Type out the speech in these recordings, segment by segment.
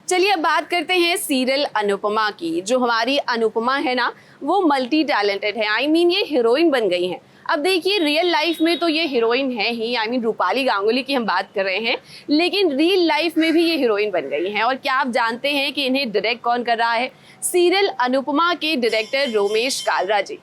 चलिए अब बात करते हैं सीरियल अनुपमा की। जो हमारी अनुपमा है ना, वो मल्टी टैलेंटेड है। ये हीरोइन बन गई हैं। अब देखिए रियल लाइफ में तो ये हीरोइन है ही, रूपाली गांगुली की हम बात कर रहे हैं, लेकिन रियल लाइफ में भी ये हीरोइन बन गई हैं। और क्या आप जानते हैं कि इन्हें डायरेक्ट कौन कर रहा है? सीरियल अनुपमा के director Romesh Kalra ji.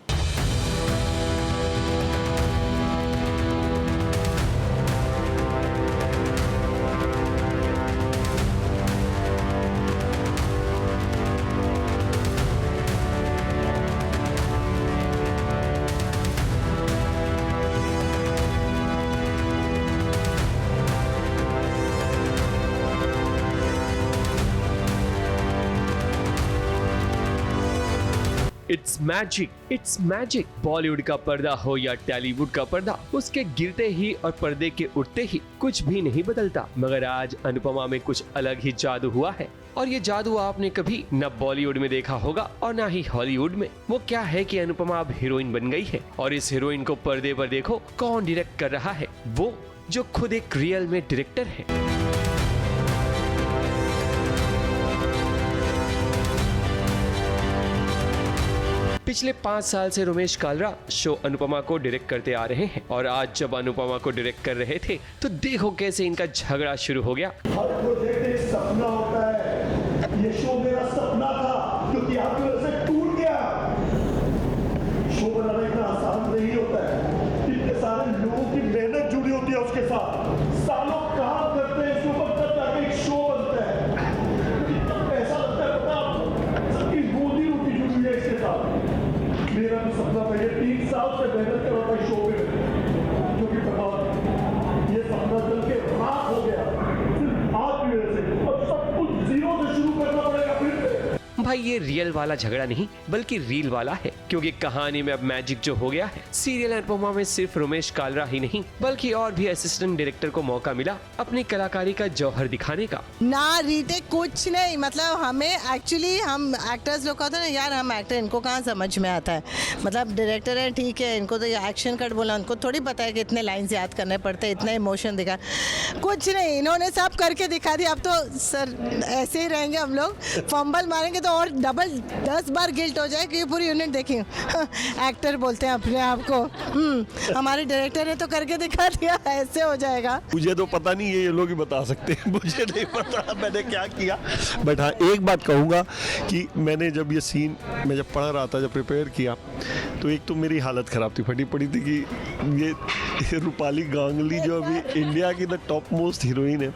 It's magic. Bollywood का पर्दा हो या टॉलीवुड का पर्दा, उसके गिरते ही और पर्दे के उठते ही कुछ भी नहीं बदलता। मगर आज अनुपमा में कुछ अलग ही जादू हुआ है, और ये जादू आपने कभी न बॉलीवुड में देखा होगा और न ही हॉलीवुड में। वो क्या है कि अनुपमा अब हीरोइन बन गई है, और इस हीरोइन को पर्दे पर देखो कौन डायरेक्ट कर रहा है, वो जो खुद एक रियल में डायरेक्टर है। पिछले 5 साल से रोमेश कालरा शो अनुपमा को डायरेक्ट करते आ रहे हैं, और आज जब अनुपमा को डायरेक्ट कर रहे थे तो देखो कैसे इनका झगड़ा शुरू हो गया। हर प्रोजेक्ट एक सपना होता है। ये शो मेरा सपना था, क्योंकि आपकी वजह से टूट गया। शो बनाना इतना आसान नहीं होता है। इतने सारे लोगों की मेहनत जुड़ी होती है उसके साथ। सालों काम करते हैं इसके ऊपर, तब जाके एक शो बनता है। ऐसा लगता है पता आपको, सबकी रोजी रोटी जुड़ी है इसके साथ। मेरा भी सपना था, ये 3 साल से मेहनत कर रहा था शो पे, जो कि ये सपना चल के राख हो गया सिर्फ आपकी वजह से। अब सब कुछ जीरो से शुरू करना पड़ेगा फिर से। भाई ये रियल वाला झगड़ा नहीं बल्कि रील वाला है, क्योंकि कहानी में अब मैजिक जो हो गया है। सीरियल अनुपमा में सिर्फ रोमेश कालरा ही नहीं बल्कि और भी असिस्टेंट डायरेक्टर को मौका मिला अपनी कलाकारी का जौहर दिखाने का। ना रीटेक कुछ नहीं, मतलब हमें एक्चुअली हम एक्टर्स लोग कहते हैं ना यार, हम एक्टर इनको कहाँ समझ में आता है। मतलब डायरेक्टर है ठीक है, इनको तो एक्शन कट बोला, उनको थोड़ी पता है कि इतने लाइन्स याद करने पड़ते हैं, इतना इमोशन दिखा। कुछ नहीं, इन्होंने सब करके दिखा दिया। अब तो सर ऐसे ही रहेंगे हम लोग, फंबल मारेंगे तो और डबल 10 बार गिल्ट हो जाए कि ये पूरी यूनिट देखी। एक्टर बोलते हैं अपने आप को, हमारे डायरेक्टर ने तो करके दिखा दिया, ऐसे हो जाएगा। मुझे तो पता नहीं, ये लोग ही बता सकते हैं, मुझे नहीं पता मैंने क्या किया। बट हाँ एक बात कहूँगा कि मैंने जब ये सीन मैं जब पढ़ रहा था, जब प्रिपेयर किया, तो एक तो मेरी हालत ख़राब थी, फटी पड़ी थी कि ये रूपाली गांगुली जो अभी इंडिया की द टॉप मोस्ट हीरोइन है,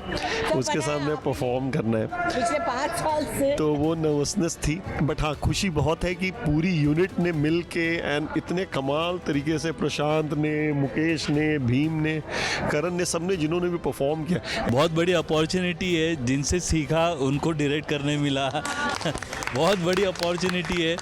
उसके सामने परफॉर्म करना है पिछले 5 साल से, तो वो नर्वसनेस थी। बट हाँ खुशी बहुत है कि पूरी यूनिट ने मिल के एंड इतने कमाल तरीके से, प्रशांत ने, मुकेश ने, भीम ने, करण ने, सबने जिन्होंने भी परफॉर्म किया। बहुत बड़ी अपॉर्चुनिटी है, जिनसे सीखा उनको डायरेक्ट करने मिला। बहुत बड़ी अपॉर्चुनिटी है।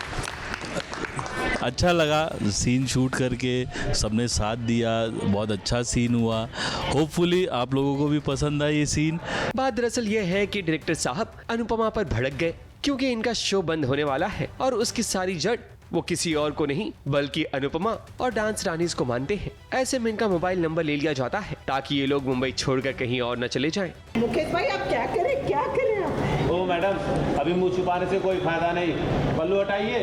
अच्छा लगा सीन शूट करके, सबने साथ दिया, बहुत अच्छा सीन हुआ। होपफुली आप लोगों को भी पसंद आए ये सीन। बात दरअसल ये है कि डायरेक्टर साहब अनुपमा पर भड़क गए, क्योंकि इनका शो बंद होने वाला है, और उसकी सारी जड़ वो किसी और को नहीं बल्कि अनुपमा और डांस रानीज को मानते हैं। ऐसे में इनका मोबाइल नंबर ले लिया जाता है ताकि ये लोग मुंबई छोड़कर कहीं और न चले जाएं। मुकेश भाई आप क्या करें आप? ओ मैडम, अभी मुंह छुपाने से कोई फायदा नहीं, पल्लू हटाइए।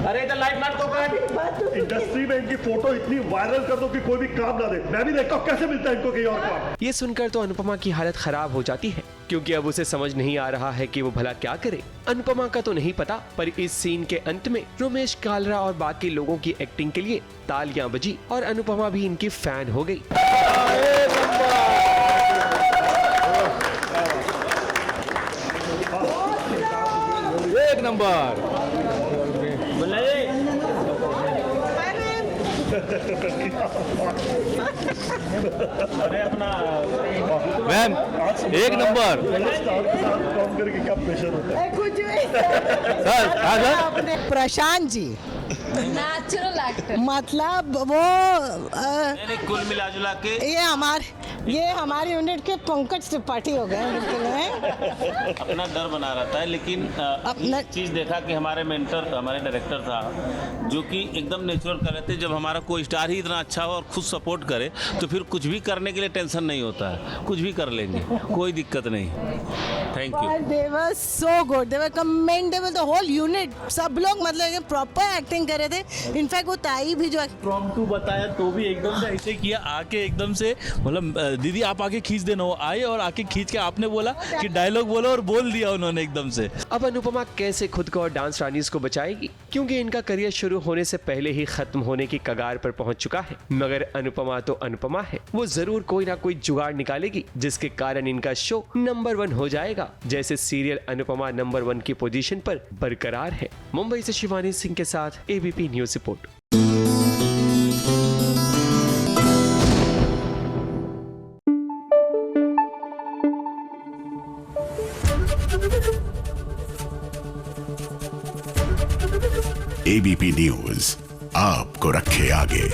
अरे इधर लाइट मार तो कर। इंडस्ट्री में इनकी फोटो इतनी वायरल कर दो कि कोई भी काम ना दे। मैं भी देखता हूँ कैसे मिलता है इनको कहीं और काम। ये सुनकर तो अनुपमा की हालत खराब हो जाती है, क्योंकि अब उसे समझ नहीं आ रहा है कि वो भला क्या करे। अनुपमा का तो नहीं पता, पर इस सीन के अंत में रोमेश कालरा और बाकी लोगों की एक्टिंग के लिए तालियां बजी, और अनुपमा भी इनकी फैन हो गई। एक नंबर। अरे अपना मैम एक नंबर। काम करके क्या प्रेशर होता है। कुछ भी sir Prashant ji natural actor. मतलब वो नहीं, कुल मिला जुला के ये हमारी यूनिट के पंकज त्रिपाठी हो गए बिल्कुल हैं। अपना डर बना रहता है, लेकिन अपना- एक चीज़ देखा कि हमारे मेंटर, हमारे डायरेक्टर था जो कि एकदम नेचुरल कर रहे थे। जब हमारा कोई स्टार ही इतना अच्छा हो और खुद सपोर्ट करे तो फिर कुछ भी करने के लिए टेंशन नहीं होता है, कुछ भी कर लेंगे, कोई दिक्कत नहीं। Thank you. But they were so good, they were commendable, the whole unit, सब लोग मतलब प्रॉपर एक्टिंग कर रहे थे। इनफैक्ट वो ताई भी जो प्रॉम्प्ट बताया तो भी एकदम से ऐसे किया, आके एकदम से मतलब दीदी आप आके खींच देना, वो आए और आके खींच के आपने बोला कि डायलॉग बोलो और बोल दिया उन्होंने एकदम से। अब अनुपमा कैसे खुद को और डांस रानीज को बचाएगी, क्योंकि इनका करियर शुरू होने से पहले ही खत्म होने की कगार पर पहुंच चुका है। मगर अनुपमा तो अनुपमा है, वो जरूर कोई ना कोई जुगाड़ निकालेगी जिसके कारण इनका शो नंबर 1 हो जाएगा, जैसे सीरियल अनुपमा नंबर 1 की पोजीशन पर बरकरार है। मुंबई से शिवानी सिंह के साथ ABP news report. ABP news आपको रखे आगे।